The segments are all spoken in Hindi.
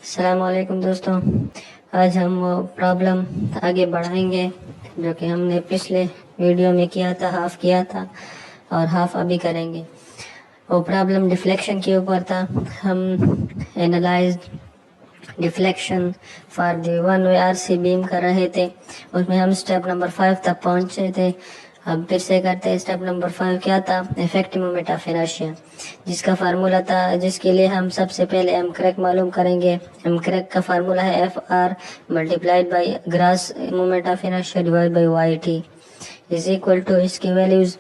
अस्सलामुअलैकुम दोस्तों। आज हम वो प्रॉब्लम आगे बढ़ाएंगे जो कि हमने पिछले वीडियो में किया था, हाफ किया था और हाफ अभी करेंगे। वो प्रॉब्लम डिफ्लेक्शन के ऊपर था। हम analyse deflection for the one way RC beam कर रहे थे। उसमें हम स्टेप नंबर 5 तक पहुंचे थे। अब फिर से करते हैं। स्टेप नंबर 5 क्या था? इफेक्टिव मोमेंट ऑफ इनर्शिया, जिसका फार्मूला था, जिसके लिए हम सबसे पहले एम क्रैक मालूम करेंगे। एम क्रैक का फार्मूला है F R multiplied by gross moment of inertia divide by Y T is equal to, इसकी वैल्यूज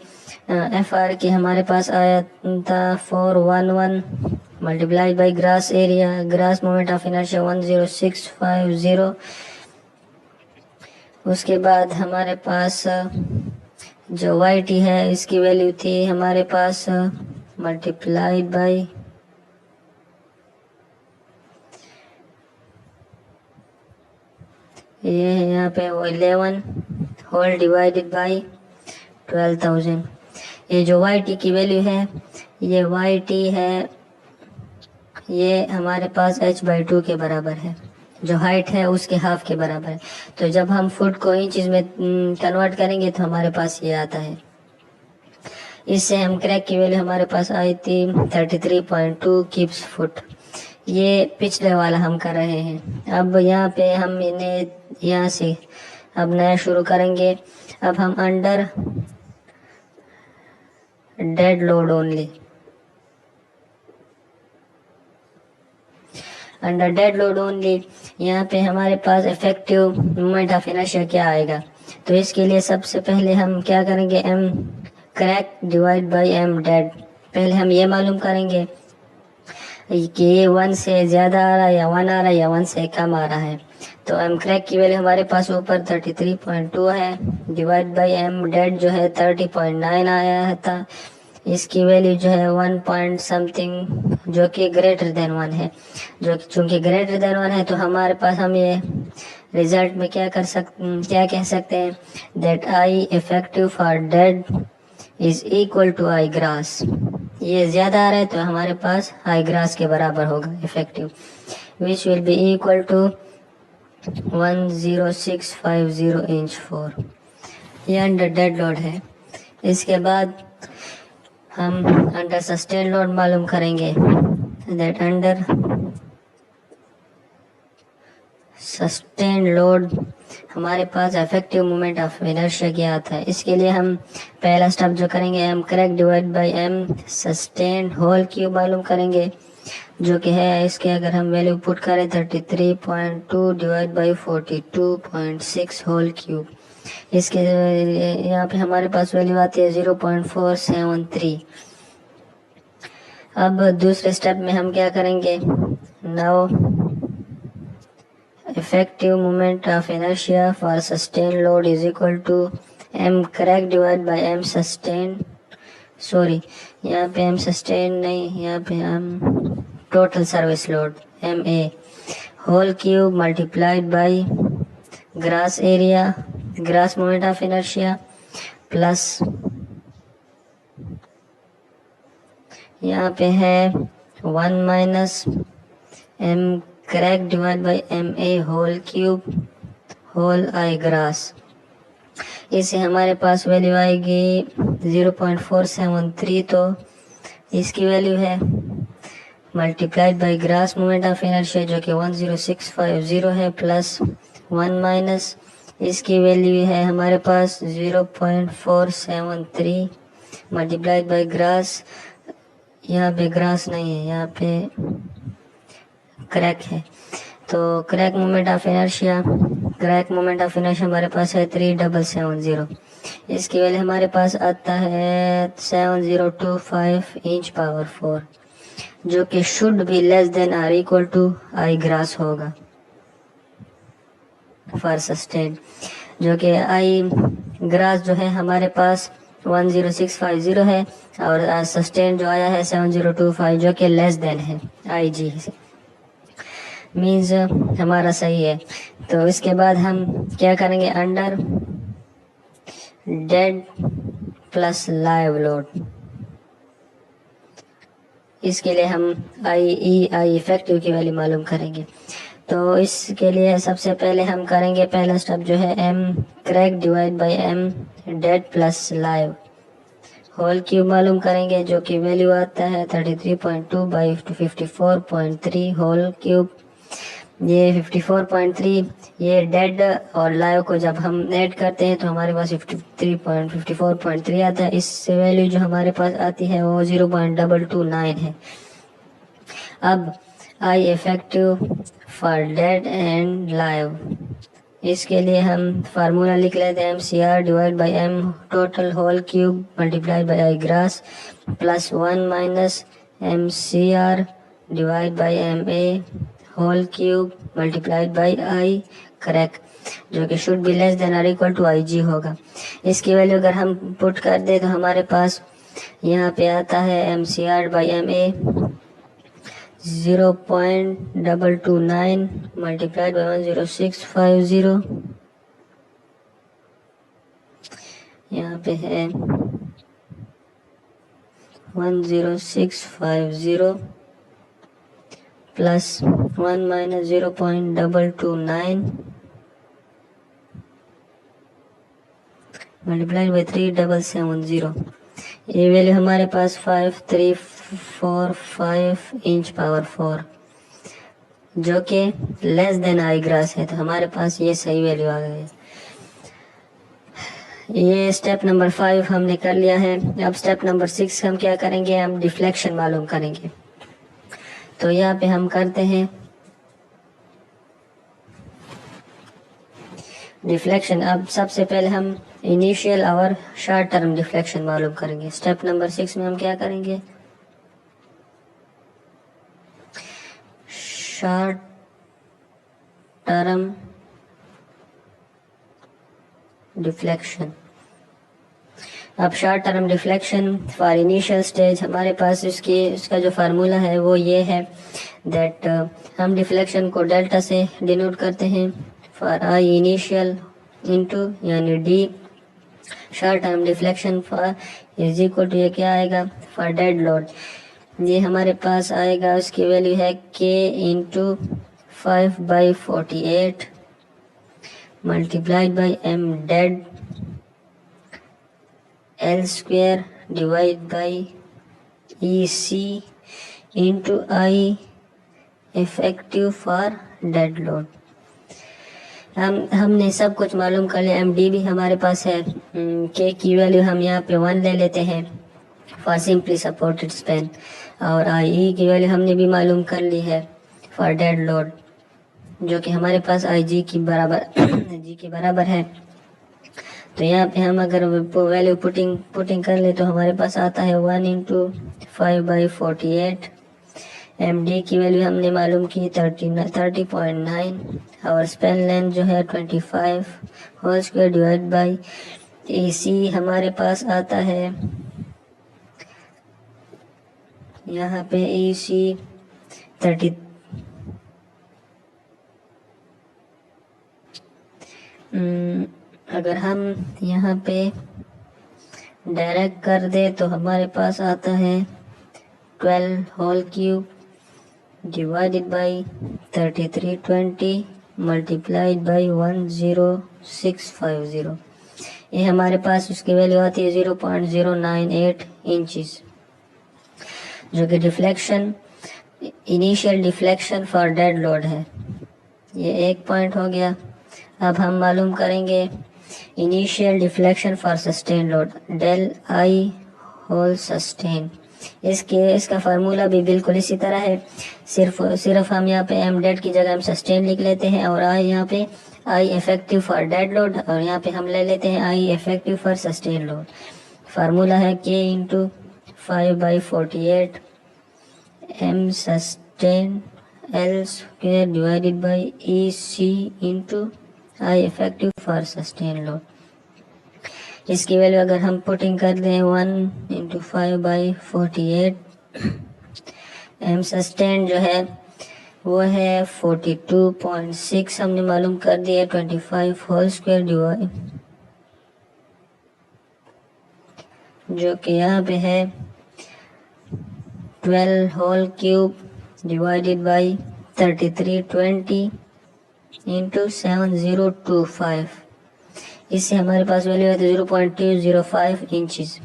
एफ आर की हमारे पास आया था 411 multiplied by gross area, gross moment of inertia 10650। उसके बाद हमारे पास जो वाई टी है इसकी वैल्यू थी हमारे पास मल्टीप्लाइड बाई ये है यहाँ पे 11 होल डिवाइडेड बाई 12,000। ये जो वाई टी की वैल्यू है, ये वाई टी है, ये हमारे पास h/2 के बराबर है। जो हाइट है उसके हाफ के बराबर है। तो जब हम फुट को इंचेस में कन्वर्ट करेंगे तो हमारे पास ये आता है। इससे हम क्रैक की वैल्यू हमारे पास आई थी 33.2 किप्स फुट। ये पिछले वाला हम कर रहे हैं। अब यहाँ पे हम इन्हें यहाँ से अब नया शुरू करेंगे। अब हम under dead load only, under dead load only, यहाँ पे हमारे पास इफेक्टिव मोमेंट ऑफ इनर्शिया क्या आएगा? तो इसके लिए सबसे पहले हम क्या करेंगे? M crack divide by M dead. पहले हम ये मालूम करेंगे कि ये 1 से ज़्यादा आ रहा है या 1 आ रहा है या 1 से कम आ रहा है। तो एम क्रैक की वैल्यू हमारे पास ऊपर 33.2 है, डिवाइड बाई एम डेड जो है 30.9 आया था। इसकी वैल्यू जो है 1 पॉइंट समथिंग, जो कि ग्रेटर देन 1 है। जो चूंकि ग्रेटर देन 1 है तो हमारे पास हम ये रिजल्ट में क्या कह सकते हैं? That I effective for dead is equal to I gross. ये ज्यादा आ रहा है तो हमारे पास आई ग्रास के बराबर होगा effective, which will be equal to 10650 inch 4। ये अंडर डेड लोड है। इसके बाद हम अंडर सस्टेन लोड मालूम करेंगे। दैट अंडर सस्टेन लोड हमारे पास इफेक्टिव मोमेंट ऑफ इनर्शिया क्या आता है? इसके लिए हम पहला स्टेप जो करेंगे, M crack divide by M sustain whole cube मालूम करेंगे, जो कि है इसके अगर हम वैल्यू पुट करें 33.2 डिवाइड बाई 42.6 होल क्यूब। इसके यहाँ पे हमारे पास वैल्यू आती है 0.473। अब दूसरे स्टेप में हम क्या करेंगे? Now effective moment of inertia for sustained load is equal to m crack divided by m sustained, sorry यहाँ पे m sustained नहीं, यहाँ पे हम total service load ma whole cube multiplied by grass area, grass moment of inertia plus यहाँ पे है 1 minus m crack divide by M A whole cube whole I gross. इसे हमारे पास वैल्यू आएगी 0.473। तो इसकी वैल्यू है multiplied by gross moment of inertia जो कि 10650 है, प्लस 1 माइनस इसकी वैल्यू है हमारे पास 0.473 मल्टीप्लाइड बाई ग्रास, यहाँ पे ग्रास नहीं है, यहाँ पे क्रैक है। तो क्रैक मोमेंट ऑफ इनर्शिया हमारे पास है 3770। इसकी वैल्यू हमारे पास आता है 7025 इंच पावर 4, जो कि should be less than or equal to I gross होगा फॉर सस्टेन, जो कि आई ग्रास जो है हमारे पास 10650 है और सस्टेन जो आया है 7025, जो कि लेस देन है आई जी से, मीन्स हमारा सही है। तो इसके बाद हम क्या करेंगे? Under dead plus live load, इसके लिए हम आई इफेक्टिव की वैल्यू मालूम करेंगे। तो इसके लिए सबसे पहले हम करेंगे पहला स्टेप जो है M crack divide by M dead plus live whole cube मालूम करेंगे, जो कि वैल्यू आता है 33.2 बाई 54.3 होल क्यूब। ये 54.3 ये डेड और लाइव को जब हम ऐड करते हैं तो हमारे पास 54.3 आता है। इससे वैल्यू जो हमारे पास आती है वो 0.229 है। अब I effective for dead and live, इसके लिए हम फार्मूला लिख लेते हैं MCR divide by M total whole cube multiplied by I gross plus 1 minus MCR divide by MA whole cube multiplied by I crack, जो कि शुड बी लेस देन और इक्वल टू IG होगा। इसकी वैल्यू अगर हम पुट कर दे तो हमारे पास यहाँ पे आता है MCR by MA 0.229 multiplied by 10650, यहाँ पे है 10650 प्लस 1 माइनस 0.229 मल्टीप्लाइड बाई 3770। ये वैल्यू हमारे पास 5345 इंच पावर 4, जो कि लेस देन आई ग्रास है, तो हमारे पास ये सही वैल्यू आ गई। ये स्टेप नंबर 5 हमने कर लिया है। अब स्टेप नंबर 6 हम क्या करेंगे, हम डिफ्लेक्शन मालूम करेंगे। तो यहाँ पे हम करते हैं डिफ्लेक्शन। अब सबसे पहले हम इनिशियल और शॉर्ट टर्म डिफ्लेक्शन मालूम करेंगे। स्टेप नंबर 6 में हम क्या करेंगे, शॉर्ट टर्म डिफ्लेक्शन। अब short term deflection for initial stage हमारे पास इसका जो फार्मूला है वो ये है दैट हम डिफ्लेक्शन को डेल्टा से डिनोट करते हैं फॉर आई इनिशियल इंटू यानी D short term deflection for is equal to ये क्या आएगा फॉर डेड लोड। ये हमारे पास आएगा, उसकी वैल्यू है k into 5/48 multiplied by m dead L square divide by EC into I effective for dead load. हमने सब कुछ मालूम कर लिया। MD भी हमारे पास है, K की वैल्यू हम यहाँ पे 1 ले लेते हैं फॉर सिंपली सपोर्टेड स्पैन, और IE की वैल्यू हमने भी मालूम कर ली है फॉर डेड लोड, जो कि हमारे पास IG की बराबर G के बराबर है। तो यहाँ पे हम अगर वैल्यू पुटिंग कर ले तो हमारे पास आता है 1 इंटू 5/48। MD की वैल्यू हमने मालूम की 30.9 और स्पेन लेंथ जो है 25 whole square divide by AC हमारे पास आता है यहाँ पे AC 30 अगर हम यहाँ पे डायरेक्ट कर दे तो हमारे पास आता है 12 whole cube divided by 3320 multiplied by 10650। ये हमारे पास उसकी वैल्यू आती है 0.098 इंचेस, जो कि deflection initial deflection for dead load है। ये एक पॉइंट हो गया। अब हम मालूम करेंगे initial deflection for sustain load del I whole sustain. इसका फार्मूला भी बिल्कुल इसी तरह है, सिर्फ हम यहाँ पे एम डेड की जगह हम सस्टेन लिख लेते हैं और आई यहाँ पे I effective for dead load, और यहाँ पे हम ले लेते हैं I effective for sustain load. Formula है K into 5/48 M sustain L square divided by EC into I effective for sustain load. इसकी वैल्यू अगर हम पुटिंग कर दें 1 इंटू 5/48 M सस्टेन जो है वो है 42.6 हमने मालूम कर दिया 25 होल स्क्वायर डिवाइड, जो कि यहाँ पे है 12 whole cube divided by 3320 into 7025, इससे हमारे पास वैल्यू है 0.205 इंचज़।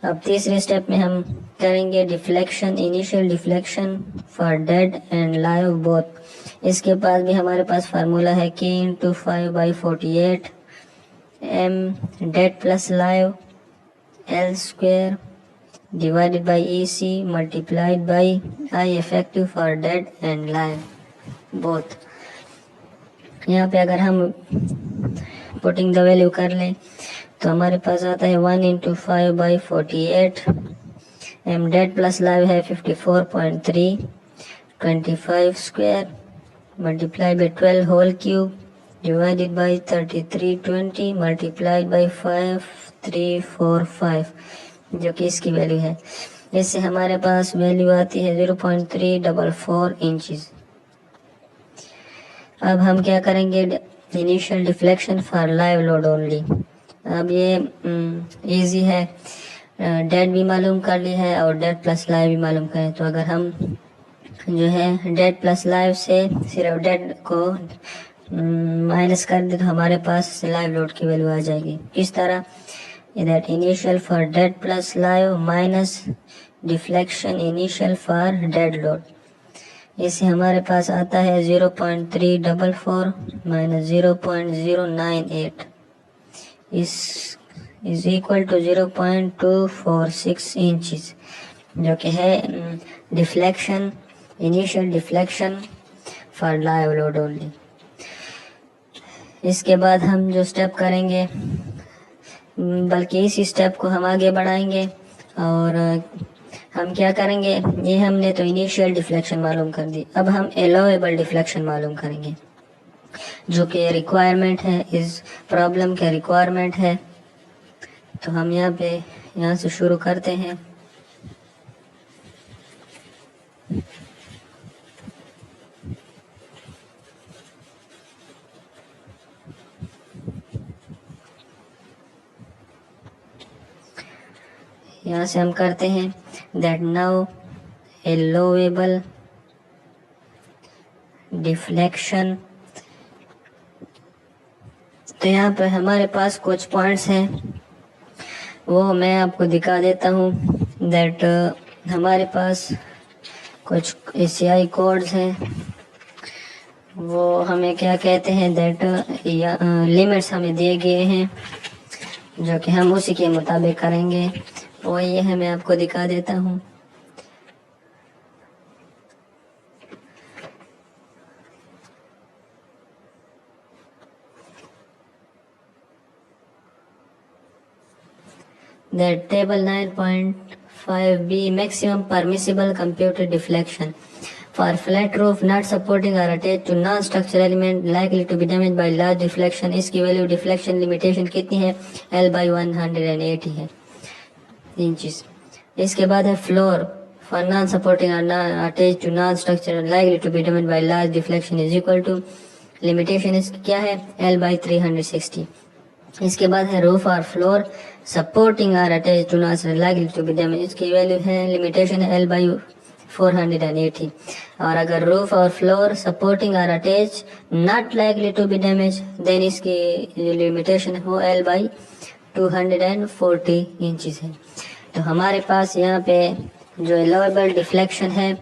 अब तीसरे स्टेप में हम करेंगे deflection, initial deflection for dead and live both. इसके पास भी हमारे पास फार्मूला है k into 5/48 m dead plus live L square divided by EC multiplied by I effective for dead and live both. यहाँ पे अगर हम पुटिंग द वैल्यू कर लें तो हमारे पास आता है 1 into 5/48 m dead plus live है 54.3 25 square multiply by 12 whole cube divided by 3320 multiplied by 5345, जो कि इसकी वैल्यू है। इससे हमारे पास वैल्यू आती है 0.344 इंचज़। अब हम क्या करेंगे, initial deflection for live load only. अब ये इजी है, डेड भी मालूम कर ली है और डेड प्लस लाइव भी मालूम करें। तो अगर हम जो है डेड प्लस लाइव से सिर्फ डेड को माइनस कर दे तो हमारे पास लाइव लोड की वैल्यू आ जाएगी। किस तरह, that initial for dead plus live minus deflection initial for dead load. इससे हमारे पास आता है 0.344 minus 0.098 is equal to 0.246 inches, जो कि है deflection, initial deflection for live load only. इसके बाद हम जो स्टेप करेंगे, बल्कि इसी स्टेप को हम आगे बढ़ाएंगे और हम क्या करेंगे, ये हमने तो इनिशियल डिफ्लेक्शन मालूम कर दी। अब हम एलोवेबल डिफ्लेक्शन मालूम करेंगे, जो कि रिक्वायरमेंट है, इस प्रॉब्लम का रिक्वायरमेंट है। तो हम यहाँ से शुरू करते हैं। यहाँ से हम करते हैं दैट नाउ एलोवेबल डिफ्लेक्शन। तो यहाँ पर हमारे पास कुछ पॉइंट्स हैं, वो मैं आपको दिखा देता हूँ। दैट हमारे पास कुछ ACI कोड्स हैं, वो हमें क्या कहते हैं, दैट लिमिट्स हमें दिए गए हैं, जो कि हम उसी के मुताबिक करेंगे। वो ये है, मैं आपको दिखा देता हूँ। That table 9.5b maximum permissible computed deflection for flat roof not supporting or attached to non-structural element likely to be damaged by large deflection। इसकी वैल्यू डिफ्लेक्शन लिमिटेशन कितनी है, L/180 है इंचज़। इसके बाद है फ्लोर फॉर नॉन सपोर्टिंग और attached to non structural likely to be damaged by large deflection is equal to, limitation इसकी क्या है, L/360। इसके बाद है रूफ और फ्लोर सपोर्टिंग और attached to non likely to be damage, इसकी वैल्यू है, लिमिटेशन है L/480। और अगर रूफ और फ्लोर सपोर्टिंग और attach not likely to be damage, then इसकी लिमिटेशन हो L/240 इंचज़ है। तो हमारे पास यहाँ पे जो एलोवेबल डिफ्लेक्शन है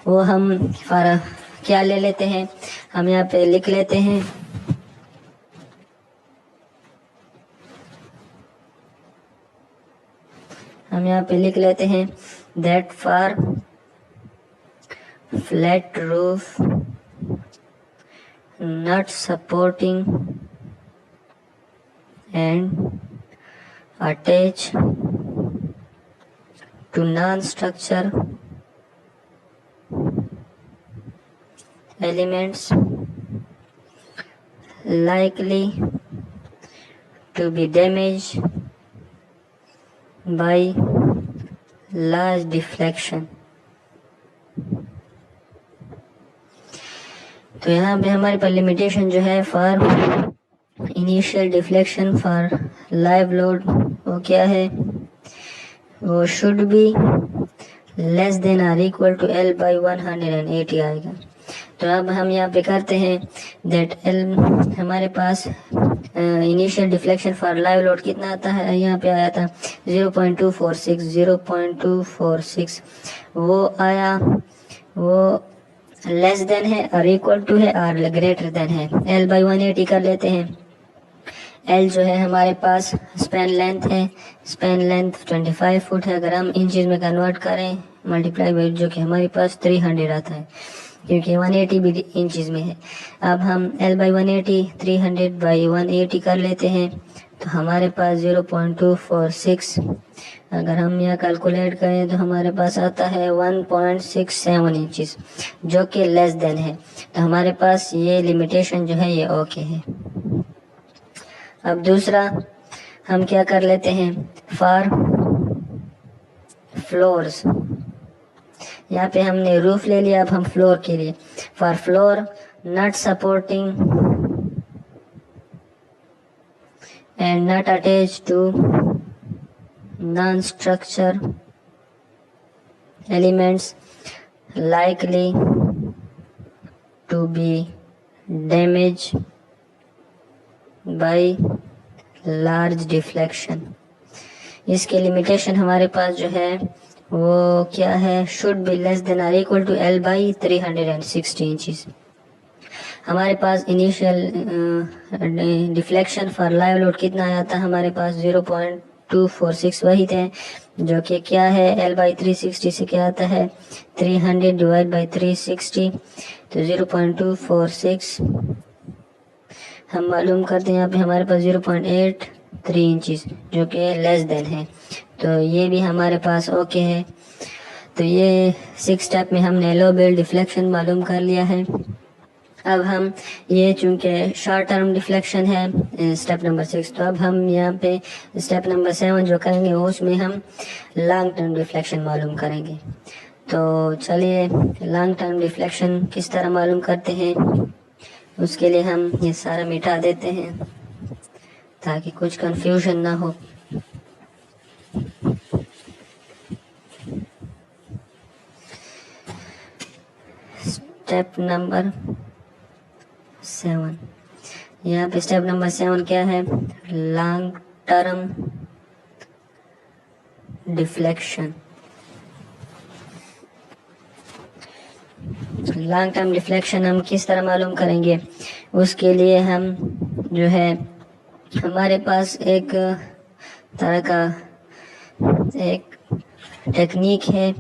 वो हम क्या ले लेते हैं, हम यहाँ पे लिख लेते हैं that for flat roof not supporting and attach to non-structure elements likely to be damaged by large deflection। तो यहाँ पे हमारे पास लिमिटेशन जो है for initial deflection for live load वो क्या है, वो should be less than or equal to L by 180 आएगा। तो अब हम यहाँ पे करते हैं दैट एल हमारे पास initial deflection for live load कितना आता है, यहाँ पे आया था 0.246 वो आया, वो लेस देन है और इक्वल टू है और ग्रेटर देन है। एल बाई 180 कर लेते हैं। एल जो है हमारे पास स्पैन लेंथ है, स्पैन लेंथ 25 फुट है। अगर हम इंचेस में कन्वर्ट करें मल्टीप्लाई बाई जो कि हमारे पास 300 आता है क्योंकि 180 भी इंचेस में है। अब हम L बाई 180 300 बाई 180 कर लेते हैं तो हमारे पास 0.246, अगर हम यहाँ कैलकुलेट करें तो हमारे पास आता है 1.67 इंचेस जो कि लेस देन है। तो हमारे पास ये लिमिटेशन जो है ये ओके है। अब दूसरा हम क्या कर लेते हैं फॉर फ्लोर्स, यहाँ पे हमने रूफ ले लिया, अब हम फ्लोर के लिए for floor not supporting and not attach to non structure elements likely to be damaged by large deflection। इसके लिमिटेशन हमारे पास जो है वो क्या है, should be less than or equal to L by 360 inches. हमारे पास initial deflection for live load कितना आया था, हमारे पास 0.246 वही थे जो कि क्या है एल बाई 360 से क्या आता है 300 डिवाइड बाई 360 तो 0.246 हम मालूम करते हैं। यहाँ पे हमारे पास 0.83 इंचेस जो कि लेस देन है, तो ये भी हमारे पास ओके है। तो ये 6 स्टेप में हमने लो बेल डिफ्लेक्शन मालूम कर लिया है। अब हम ये चूंकि शॉर्ट टर्म डिफ्लेक्शन है स्टेप नंबर 6, तो अब हम यहाँ पे स्टेप नंबर 7 जो करेंगे उसमें हम लॉन्ग टर्म डिफ्लेक्शन मालूम करेंगे। तो चलिए लॉन्ग टर्म डिफ्लेक्शन किस तरह मालूम करते हैं, उसके लिए हम ये सारा मिटा देते हैं ताकि कुछ कंफ्यूजन ना हो। स्टेप नंबर 7, यहाँ पे स्टेप नंबर 7 क्या है, long term deflection. Long term deflection हम किस तरह मालूम करेंगे, उसके लिए हम जो है हमारे पास एक तरह का एक टेक्निक है,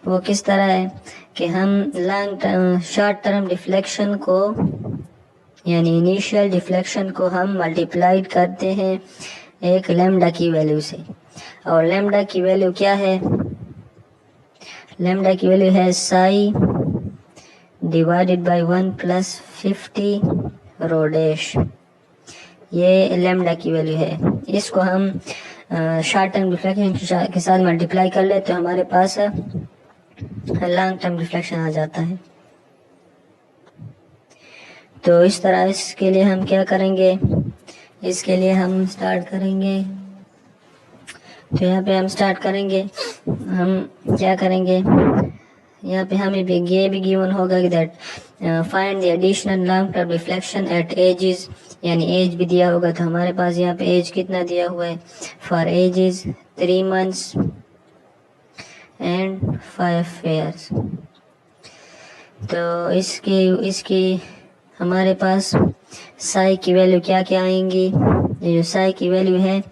वो किस तरह है कि हम long term short term deflection को यानी इनिशियल डिफ्लेक्शन को हम मल्टीप्लाइड करते हैं एक लैम्डा की वैल्यू से। और लैम्डा की वैल्यू क्या है, लैम्डा की वैल्यू है Sai divided by 1 plus 50 rho dash, ये लैम्डा की वैल्यू है। इसको हम शॉर्ट टर्म डिफ्लेक्शन के साथ मल्टीप्लाई कर ले तो हमारे पास लॉन्ग टर्म डिफ्लेक्शन आ जाता है। तो इस तरह इसके लिए हम क्या करेंगे, इसके लिए हम स्टार्ट करेंगे, तो यहाँ पे हम स्टार्ट करेंगे, हम क्या करेंगे यहाँ पे हमें भी ये भी गिवन होगा कि that find the additional long term deflection at ages, यानी एज भी दिया होगा। तो हमारे पास यहाँ पे एज कितना दिया हुआ है, for ages 3 months and 5 years। तो इसकी हमारे पास साई की वैल्यू क्या क्या आएंगी, ये जो साई की वैल्यू है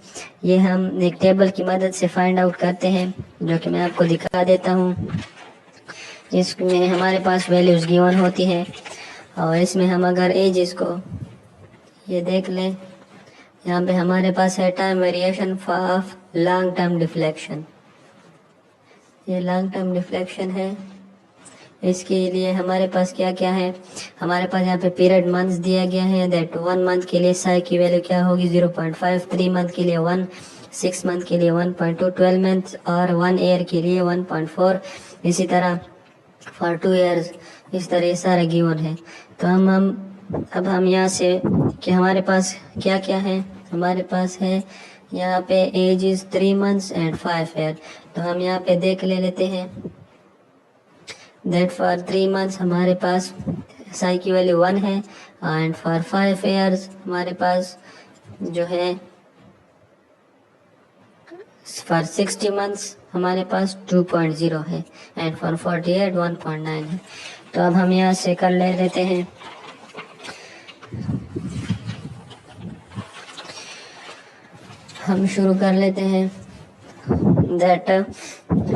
ये हम एक टेबल की मदद से फाइंड आउट करते हैं जो कि मैं आपको दिखा देता हूँ। इसमें हमारे पास वैल्यूज गिवन होती हैं और इसमें हम अगर एजेस को ये देख लें, यहाँ पे हमारे पास है time variation of long term deflection, ये लॉन्ग टर्म डिफ्लेक्शन है। इसके लिए हमारे पास क्या क्या है, हमारे पास यहाँ पे पीरियड मंथ्स दिया गया है दैट 1 month के लिए साई की वैल्यू क्या होगी 0.5, 3 month के लिए 1, 6 month के लिए 1.2, 12 months और 1 year के लिए 1.4, इसी तरह फॉर 2 years, इस तरह ये सारा गिवन है। तो अब हम यहाँ से कि हमारे पास क्या क्या है, हमारे पास है यहाँ पे age is 3 months and 5 years। तो हम यहाँ पे देख लेते हैं दैट फॉर 3 months हमारे पास साई की वैल्यू 1 है एंड फॉर 5 years हमारे पास जो है फॉर 60 months हमारे पास 2.0 है एंड फॉर 48 1.9 है। तो अब हम यहाँ से कर ले लेते हैं। हम शुरू कर लेते हैं that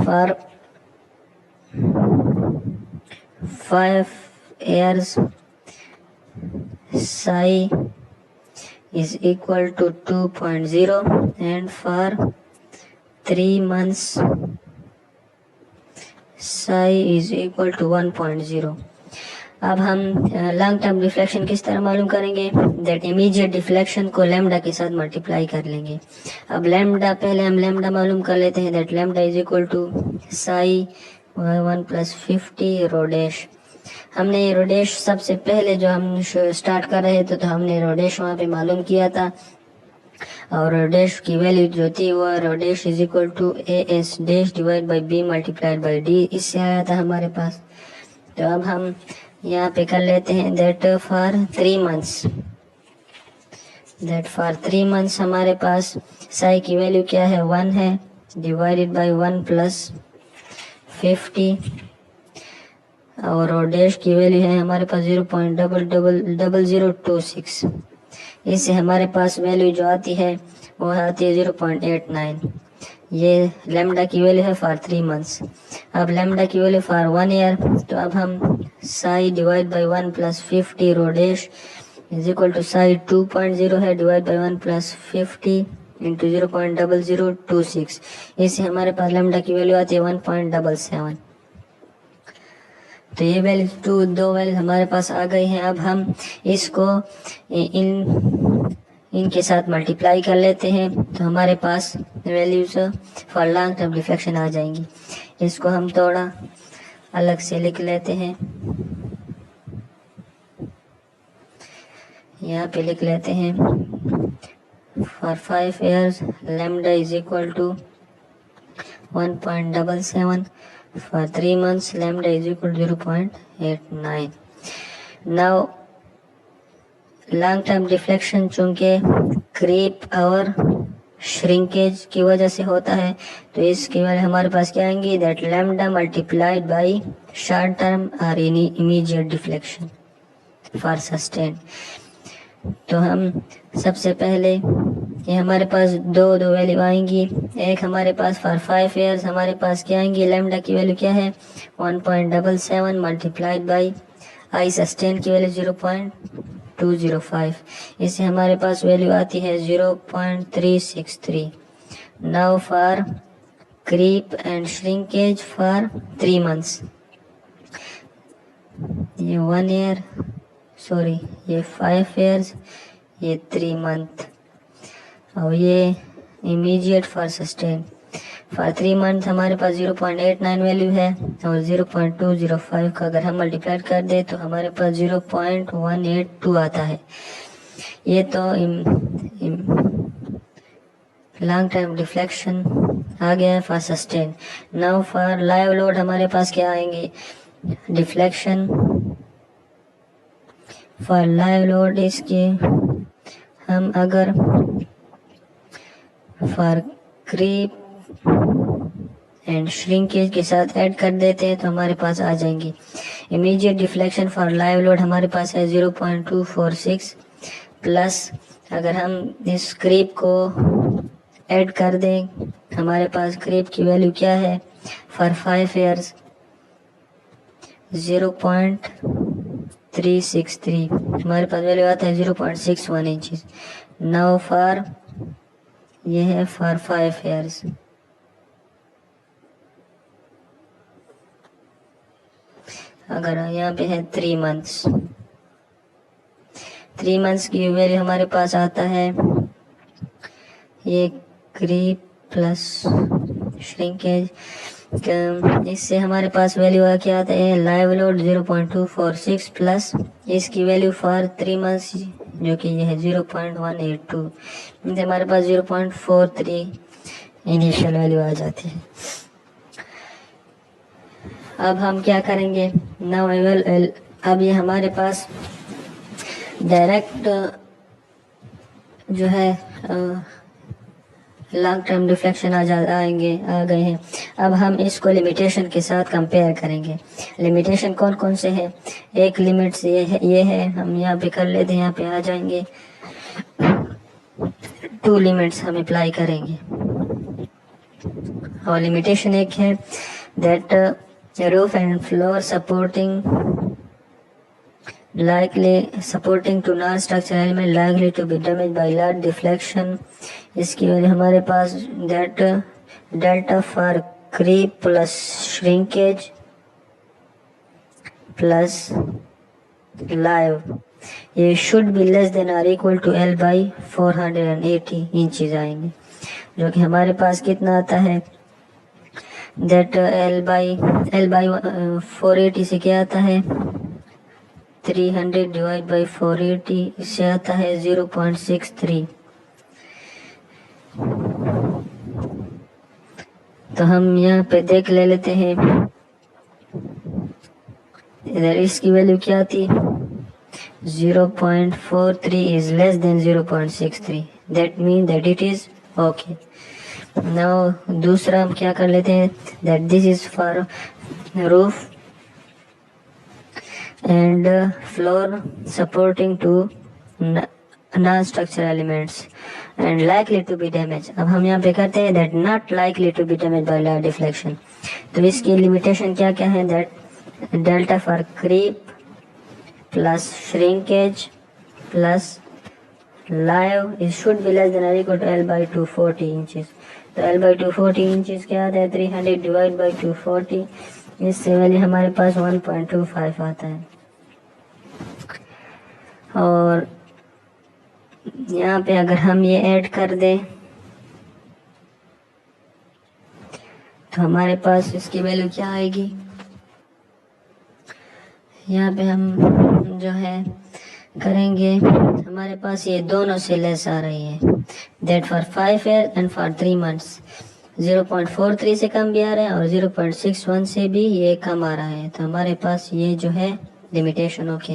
for 5 years psi is equal to 2.0 and for 3 months psi is equal to 1.0। अब हम लॉन्ग टर्म डिफ्लेक्शन किस तरह मालूम करेंगे दैट इमीडिएट डिफ्लेक्शन को लैम्डा के साथ मल्टीप्लाई कर लेंगे। अब लैम्डा पहले हम लैम्डा मालूम कर लेते हैं that lambda is equal to psi 1 + 50 rho dash. हमने ये रो डैश सबसे पहले जो हम स्टार्ट कर रहे थे तो हमने रो डैश वहाँ पे मालूम किया था और रो डैश की वैल्यू जो थी वो rho dash is equal to A S dash divide by B multiplied by D, इससे आया था हमारे पास। तो अब हम यहाँ पे कर लेते हैं दैट फॉर 3 months हमारे पास साई की वैल्यू क्या है 1 है डिवाइडेड बाई 1 + 50 और डैश की वैल्यू है हमारे पास 0.0026। इससे हमारे पास वैल्यू जो आती है वो आती है 0.89। ये लैम्डा की वैल्यू है फॉर 3 months। अब लैम्डा की वैल्यू फॉर 1 year, तो अब हम psi divide by 1 + 50 rho dash is equal to psi 2.0 है डिवाइड बाई 1 + 50 इंटू 0.0026। इससे हमारे पास लैम्डा की वैल्यू आती है 1.77। तो ये वैल्यू दो वैल्यू हमारे पास आ गई हैं। अब हम इसको इनके साथ मल्टीप्लाई कर लेते हैं तो हमारे पास values for long term deflection आ जाएंगी। इसको हम थोड़ा अलग से लिख लेते हैं। यहाँ पे लिख लेते हैं for 5 years lambda is equal to 1.77। For 3 months, lambda is equal to 0.89. Now, long term deflection चूंकि क्रीप और श्रिंकेज की वजह से होता है तो इसकी वजह हमारे पास क्या आएंगी that lambda multiplied by short term और इमीडिएट डिफ्लेक्शन फॉर सस्टेन। तो हम सबसे पहले ये हमारे पास दो वैल्यू आएंगी। एक हमारे पास फॉर 5 years हमारे पास क्या आएंगी लैम्डा की वैल्यू क्या है 1.77 मल्टीप्लाइड बाई आई सस्टेन की वैल्यू 0.205। इससे हमारे पास वैल्यू आती है 0.363। Now for creep and shrinkage for 3 months, ये 1 year सॉरी ये 5 years ये 3 month और ये immediate for sustain. For 3 month हमारे पास 0.89 वैल्यू है और 0.205 का अगर हम मल्टीप्लाई कर दे तो हमारे पास 0.182 आता है। ये तो लॉन्ग टर्म डिफ्लेक्शन आ गया है for sustain. Now for live load हमारे पास क्या आएंगे डिफ्लेक्शन फॉर लाइव लोड इसके हम अगर फॉर क्रीप एंड श्रिंकेज के साथ ऐड कर देते हैं तो हमारे पास आ जाएंगी। Immediate deflection for live load हमारे पास है 0.246 प्लस अगर हम इस क्रीप को ऐड कर दें हमारे पास क्रीप की वैल्यू क्या है फॉर 5 years 0.363 हमारे पास वैल्यू आता है 0.61 इंचेस। नाउ फॉर ये है फॉर 5 years अगर यहाँ पे है 3 months की वैल्यू हमारे पास आता है ये क्रीप प्लस श्रिंकेज इससे हमारे पास वैल्यू क्या आता है लाइव लोड 0.246 प्लस इसकी वैल्यू फॉर 3 months जो कि ये है 0.182, मीन्स हमारे पास 0.43 इनिशियल वैल्यू आ जाती है। अब हम क्या करेंगे, नाउ आई विल, अब ये हमारे पास डायरेक्ट जो है लॉन्ग टर्म रिफ्लेक्शन आ गए हैं। अब हम इसको लिमिटेशन के साथ कंपेयर करेंगे। लिमिटेशन कौन कौन से हैं, एक लिमिट्स ये है हम यहाँ पे कर लेते हैं, यहाँ पे आ जाएंगे। 2 लिमिट्स हम अप्लाई करेंगे और लिमिटेशन एक है that roof and floor supporting to non-structural element likely to be damaged by large deflection। इसकी वजह हमारे पास that delta for creep plus shrinkage plus live ये should be less than or equal to L by 480 inches आएंगे, जो कि हमारे पास कितना आता है that L by 480 से क्या आता है 300 डिवाइड बाई 480, इससे आता है 0.63। तो हम यहाँ पे देख लेते हैं, इधर इसकी वैल्यू क्या थी 0.43 is less than 0.63, that mean that it is okay. Now दूसरा हम क्या कर लेते हैं that this is for roof and floor supporting to non-structural elements and likely to be damaged। अब हम यहाँ पे करते हैं that not likely to be damaged by large deflection। तो इसकी लिमिटेशन क्या क्या है that delta for creep plus shrinkage plus live it should be less than or equal to L by 240 inches। तो L by 240 inches क्या आता है 300 डिवाइड बाई 240, इससे वैल्यू हमारे पास 1.25 आता है। और यहाँ पे अगर हम ये ऐड कर दें तो हमारे पास इसकी वैल्यू क्या आएगी, यहाँ पे हम जो है करेंगे हमारे पास ये दोनों से लेस आ रही है that for 5 year and for 3 months 0.43 से कम भी आ रहा है और 0.61 से भी ये कम आ रहा है। तो हमारे पास ये जो है लिमिटेशन ओके।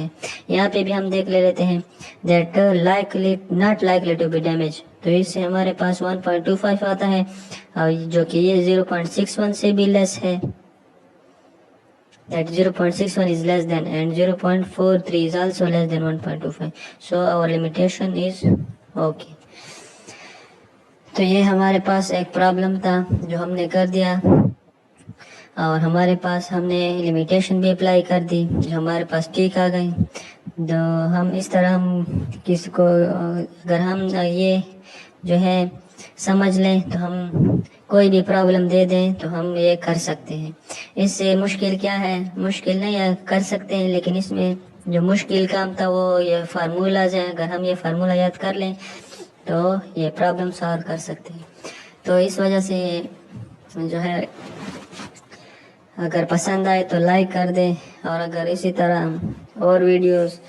यहाँ पे भी हम देख लेते हैं that not likely to be damage, तो इससे हमारे पास 1.25 आता है और जो कि ये 0.61 से भी लेस है, that 0.61 is less than and 0.43 is also less than 1.25, so our limitation is okay। तो ये हमारे पास एक प्रॉब्लम था जो हमने कर दिया और हमारे पास हमने लिमिटेशन भी अप्लाई कर दी जो हमारे पास ठीक आ गई। तो हम इस तरह हम किसी को अगर हम ये जो है समझ लें तो हम कोई भी प्रॉब्लम दे दें तो हम ये कर सकते हैं। इससे मुश्किल क्या है, मुश्किल नहीं कर सकते हैं, लेकिन इसमें जो मुश्किल काम था वो ये फार्मूलाज हैं, अगर हम ये फार्मूला याद कर लें तो ये प्रॉब्लम सॉल्व कर सकते हैं। तो इस वजह से जो है अगर पसंद आए तो लाइक कर दें और अगर इसी तरह और वीडियोस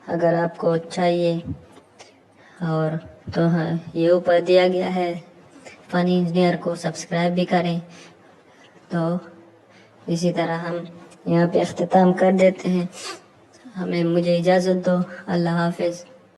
अगर आपको चाहिए और तो हाँ ये ऊपर दिया गया है फनी इंजीनियर को सब्सक्राइब भी करें। तो इसी तरह हम यहाँ पे अख्तिताम कर देते हैं, मुझे इजाज़त दो। अल्लाह हाफिज़।